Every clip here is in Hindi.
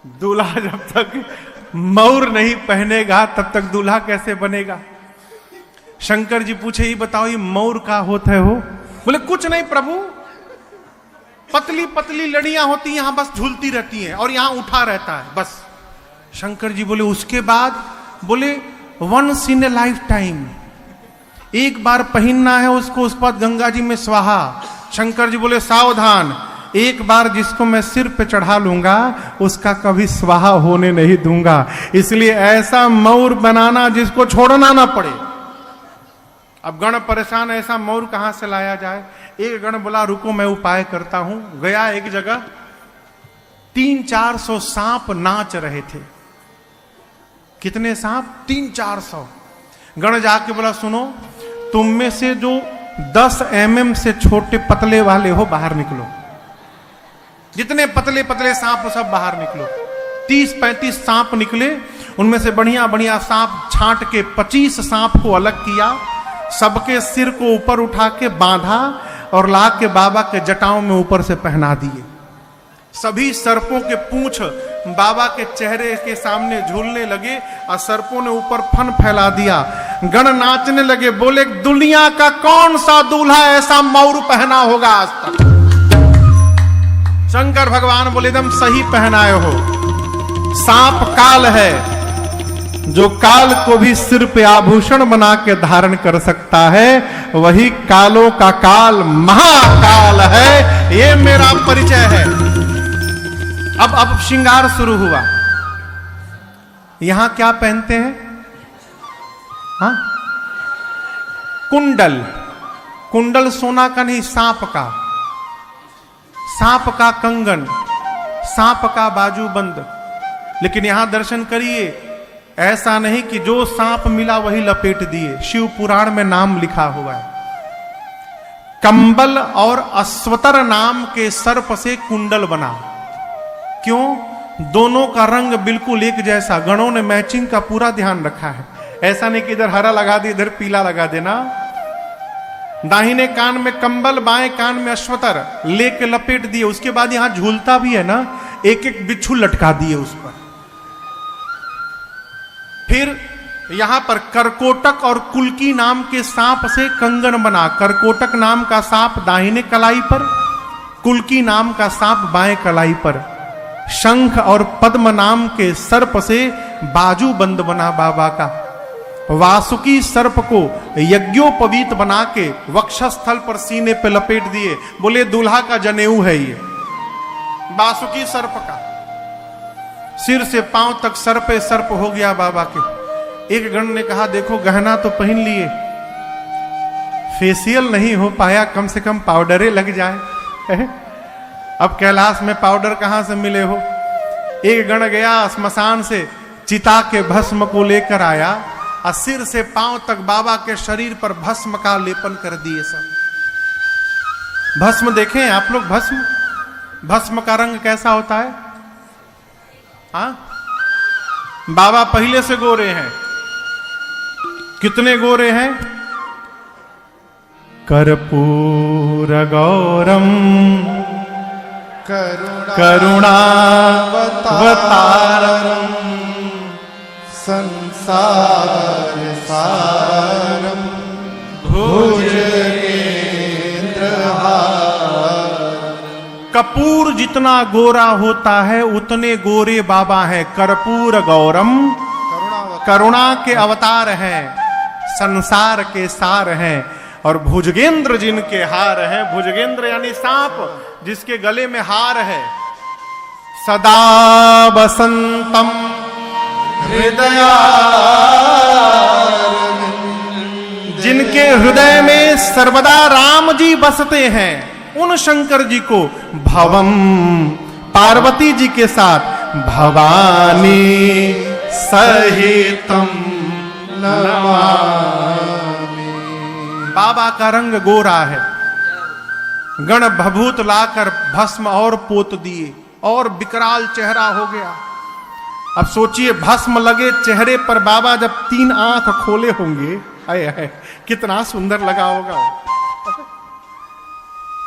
दूल्हा जब तक मौर नहीं पहनेगा तब तक दूल्हा कैसे बनेगा। शंकर जी पूछे, ये बताओ ये मौर का होता है हो? बोले कुछ नहीं प्रभु, पतली पतली लड़ियां होती हैं, यहां बस झूलती रहती हैं और यहां उठा रहता है बस। शंकर जी बोले उसके बाद? बोले once in a lifetime, एक बार पहनना है उसको, उस पर गंगा जी में स्वाहा। शंकर जी बोले सावधान, एक बार जिसको मैं सिर पे चढ़ा लूंगा उसका कभी स्वाहा होने नहीं दूंगा, इसलिए ऐसा मौर बनाना जिसको छोड़ना ना पड़े। अब गण परेशान, ऐसा मौर कहां से लाया जाए। एक गण बोला रुको मैं उपाय करता हूं। गया एक जगह, 300-400 सांप नाच रहे थे। कितने सांप? 300-400। गण जाके बोला सुनो, तुम में से जो 10 mm से छोटे पतले वाले हो बाहर निकलो। जितने पतले पतले सांप हो सब बाहर निकलो। 30-35 सांप निकले, उनमें से बढ़िया बढ़िया सांप छांट के 25 सांप को अलग किया, सबके सिर को ऊपर उठा के बांधा और ला के बाबा के जटाओं में ऊपर से पहना दिए। सभी सर्पों के पूंछ बाबा के चेहरे के सामने झूलने लगे और सर्पों ने ऊपर फन फैला दिया। गण नाचने लगे, बोले दुनिया का कौन सा दूल्हा ऐसा मौर पहना होगा आज तक। शंकर भगवान बोले एकदम सही पहनाए हो। सांप काल है, जो काल को भी सिर पे आभूषण बना के धारण कर सकता है, वही कालों का काल महाकाल है। ये मेरा परिचय है। अब श्रृंगार शुरू हुआ। यहां क्या पहनते हैं? हाँ, कुंडल। कुंडल सोना का नहीं, सांप का। सांप का कंगन, सांप का बाजूबंद। लेकिन यहां दर्शन करिए, ऐसा नहीं कि जो सांप मिला वही लपेट दिए। शिव पुराण में नाम लिखा हुआ है, कंबल और अश्वतर नाम के सर्प से कुंडल बना। क्यों? दोनों का रंग बिल्कुल एक जैसा। गणों ने मैचिंग का पूरा ध्यान रखा है। ऐसा नहीं कि इधर हरा लगा दे इधर पीला लगा देना। दाहिने कान में कंबल, बाएं कान में अश्वतर लेके लपेट दिए। उसके बाद यहां झूलता भी है ना, एक एक बिच्छू लटका दिए उस पर। फिर यहां पर करकोटक और कुल्की नाम के सांप से कंगन बना। करकोटक नाम का सांप दाहिने कलाई पर, कुल्की नाम का सांप बाएं कलाई पर। शंख और पद्म नाम के सर्प से बाजू बंद बना बाबा का। वासुकी सर्प को यज्ञोपवीत बना के वक्षस्थल पर सीने पे लपेट दिए। बोले दूल्हा का जनेऊ है ये, वासुकी सर्प का। सिर से पांव तक सर्पे सर्प हो गया बाबा के। एक गण ने कहा देखो गहना तो पहन लिए, फेशियल नहीं हो पाया, कम से कम पाउडरे लग जाए। अब कैलाश में पाउडर कहां से मिले हो। एक गण गया श्मशान से, चिता के भस्म को लेकर आया और सिर से पांव तक बाबा के शरीर पर भस्म का लेपन कर दिए। सब भस्म देखें आप लोग, भस्म का रंग कैसा होता है? हाँ, बाबा पहले से गोरे हैं। कितने गोरे हैं? कर्पूर गौरम करुणावतारम संसार सारम भुजगेंद्रहार। कपूर जितना गोरा होता है उतने गोरे बाबा हैं। कर्पूर गौरम, करुणा के अवतार हैं, संसार के सार हैं। और भुजगेंद्र जिनके हार हैं, भुजगेंद्र यानी सांप जिसके गले में हार है। सदा बसंतम हृदया, जिनके हृदय में सर्वदा राम जी बसते हैं, उन शंकर जी को भवम, पार्वती जी के साथ भवानी सहितम नमामि। बाबा का रंग गोरा है। गण भभूत लाकर भस्म और पोत दिए और विकराल चेहरा हो गया। अब सोचिए भस्म लगे चेहरे पर बाबा जब 3 आंख खोले होंगे, आए है कितना सुंदर लगा होगा।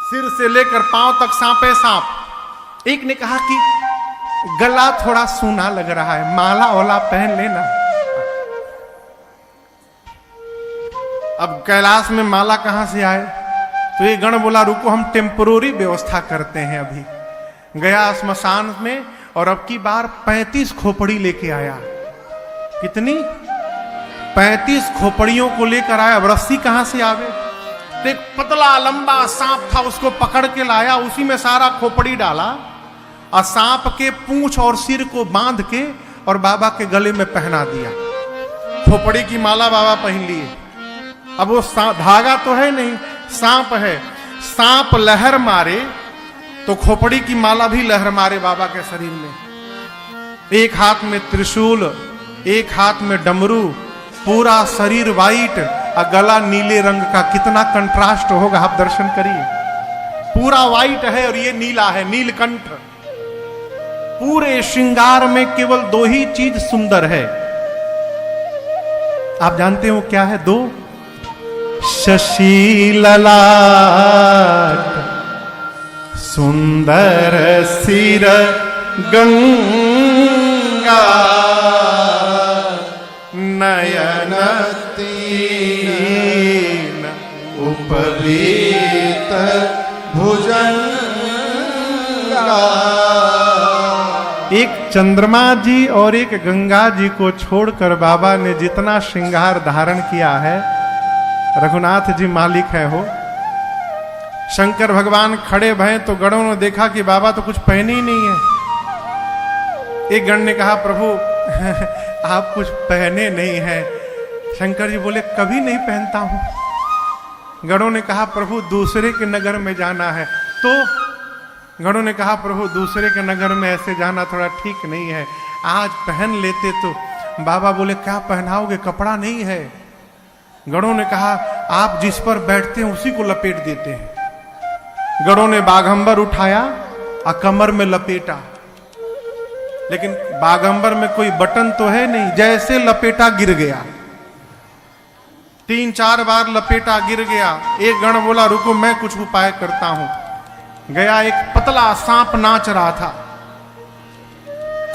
सिर से लेकर पांव तक सांपे सांप। एक ने कहा कि गला थोड़ा सूना लग रहा है, माला ओला पहन लेना। अब कैलाश में माला कहां से आए? तो ये गण बोला रुको, हम टेम्परोरी व्यवस्था करते हैं। अभी गया स्मशान में और अब की बार 35 खोपड़ी लेके आया। कितनी? 35 खोपड़ियों को लेकर आया। अब रस्सी कहां से आवे? तो एक पतला लंबा सांप था, उसको पकड़ के लाया, उसी में सारा खोपड़ी डाला और सांप के पूंछ और सिर को बांध के और बाबा के गले में पहना दिया। खोपड़ी की माला बाबा पहन लिए। अब वो धागा तो है नहीं, सांप है। सांप लहर मारे तो खोपड़ी की माला भी लहर मारे बाबा के शरीर में। एक हाथ में त्रिशूल, एक हाथ में डमरू, पूरा शरीर वाइट और गला नीले रंग का। कितना कंट्रास्ट होगा, आप दर्शन करिए। पूरा वाइट है और ये नीला है, नीलकंठ। पूरे श्रृंगार में केवल 2 ही चीज सुंदर है। आप जानते हो क्या है? 2 शशि ललाट, सुंदर सिर गंगा, नयन तीन उपवीत भुजंगा। एक चंद्रमा जी और एक गंगा जी को छोड़कर बाबा ने जितना श्रृंगार धारण किया है, रघुनाथ जी मालिक है हो। शंकर भगवान खड़े भय तो गणों ने देखा कि बाबा तो कुछ पहने ही नहीं है। एक गण ने कहा प्रभु आप कुछ पहने नहीं है। शंकर जी बोले कभी नहीं पहनता हूं। गणों ने कहा प्रभु दूसरे के नगर में जाना है। तो गणों ने कहा प्रभु दूसरे के नगर में ऐसे जाना थोड़ा ठीक नहीं है, आज पहन लेते तो। बाबा बोले क्या पहनाओगे, कपड़ा नहीं है। गणों ने कहा आप जिस पर बैठते हैं उसी को लपेट देते हैं। गणों ने बाघंबर उठाया और कमर में लपेटा, लेकिन बाघंबर में कोई बटन तो है नहीं, जैसे लपेटा गिर गया। 3-4 बार लपेटा गिर गया। एक गण बोला रुको मैं कुछ उपाय करता हूं। गया, एक पतला सांप नाच रहा था,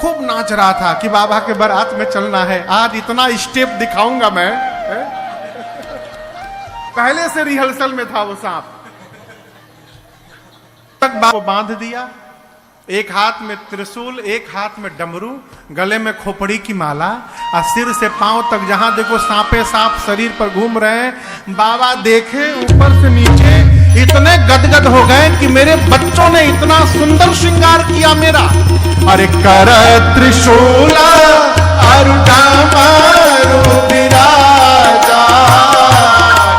खूब नाच रहा था कि बाबा के बारात में चलना है, आज इतना स्टेप दिखाऊंगा मैं। पहले से रिहर्सल में था वो सांप। तक बाबा को बांध दिया, एक हाथ में त्रिशूल, एक हाथ में डमरू, गले में खोपड़ी की माला और सिर से पांव तक जहां देखो सांपे सांप शरीर पर घूम रहे हैं। बाबा देखे ऊपर से नीचे, इतने गदगद हो गए कि मेरे बच्चों ने इतना सुंदर श्रृंगार किया मेरा। अरे कर त्रिशूला अरुणा मारो विराजा,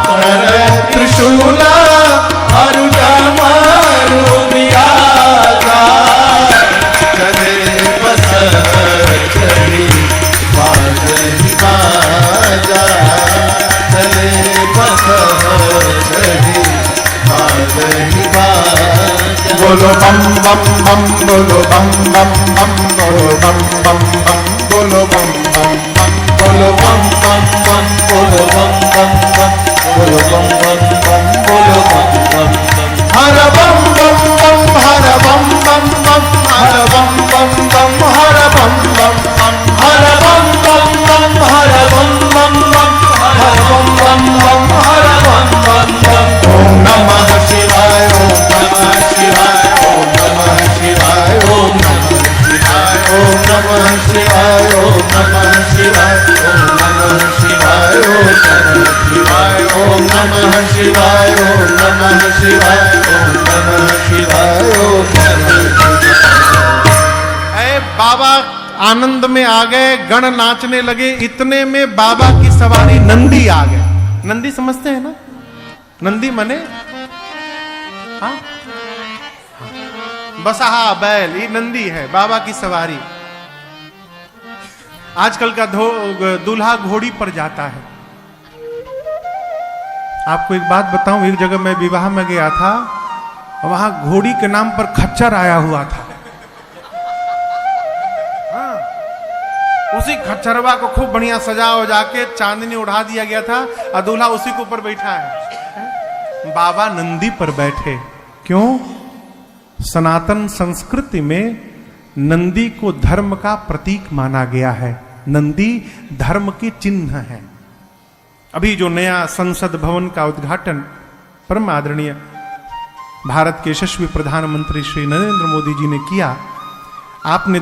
कर त्रिशूला अरुणा मारो विराजा, चले बस चली बाजी बाजा, चले बस चली बाजी बाजा। बोलो बम बम बम, बोलो बम बम बम, बोलो बम बम बम, बोलो बम बम बम, बोलो बम बम बम, बोलो बम बम बम, बोलो बम बम बम, बोलो बम बम बम। हर बम बम बम, हर बम बम बम, हर बम बम बम, हर बम बम बम, हर बम बम बम, हर बम बम बम, हर बम बम बम, हर बम बम बम। ओम नमः शिवाय, ओम नमः शिवाय, ओम नमः शिवाय, ओम नमः शिवाय, ओम नमः शिवाय, ओम नमः शिवाय, ओम नमः शिवाय, ओम नमः शिवाय, ओम नमः शिवाय, ओम नमः शिवाय, ओम नमः शिवाय, ओम नमः शिवाय। ऐ बाबा आनंद में आ गए, गण नाचने लगे। इतने में बाबा की सवारी नंदी आ गए। नंदी समझते हैं ना? नंदी मने हाँ बसहा बैल, ये नंदी है बाबा की सवारी। आजकल का दूल्हा घोड़ी पर जाता है। आपको एक बात बताऊं, एक जगह मैं विवाह में गया था, वहां घोड़ी के नाम पर खच्चर आया हुआ था। हाँ, उसी खच्चरवा को खूब बढ़िया सजा उजा के चांदनी उड़ा दिया गया था और दूल्हा उसी के ऊपर बैठा है। बाबा नंदी पर बैठे। क्यों? सनातन संस्कृति में नंदी को धर्म का प्रतीक माना गया है। नंदी धर्म के चिन्ह है। अभी जो नया संसद भवन का उद्घाटन परम आदरणीय भारत के यशस्वी प्रधानमंत्री श्री नरेंद्र मोदी जी ने किया, आपने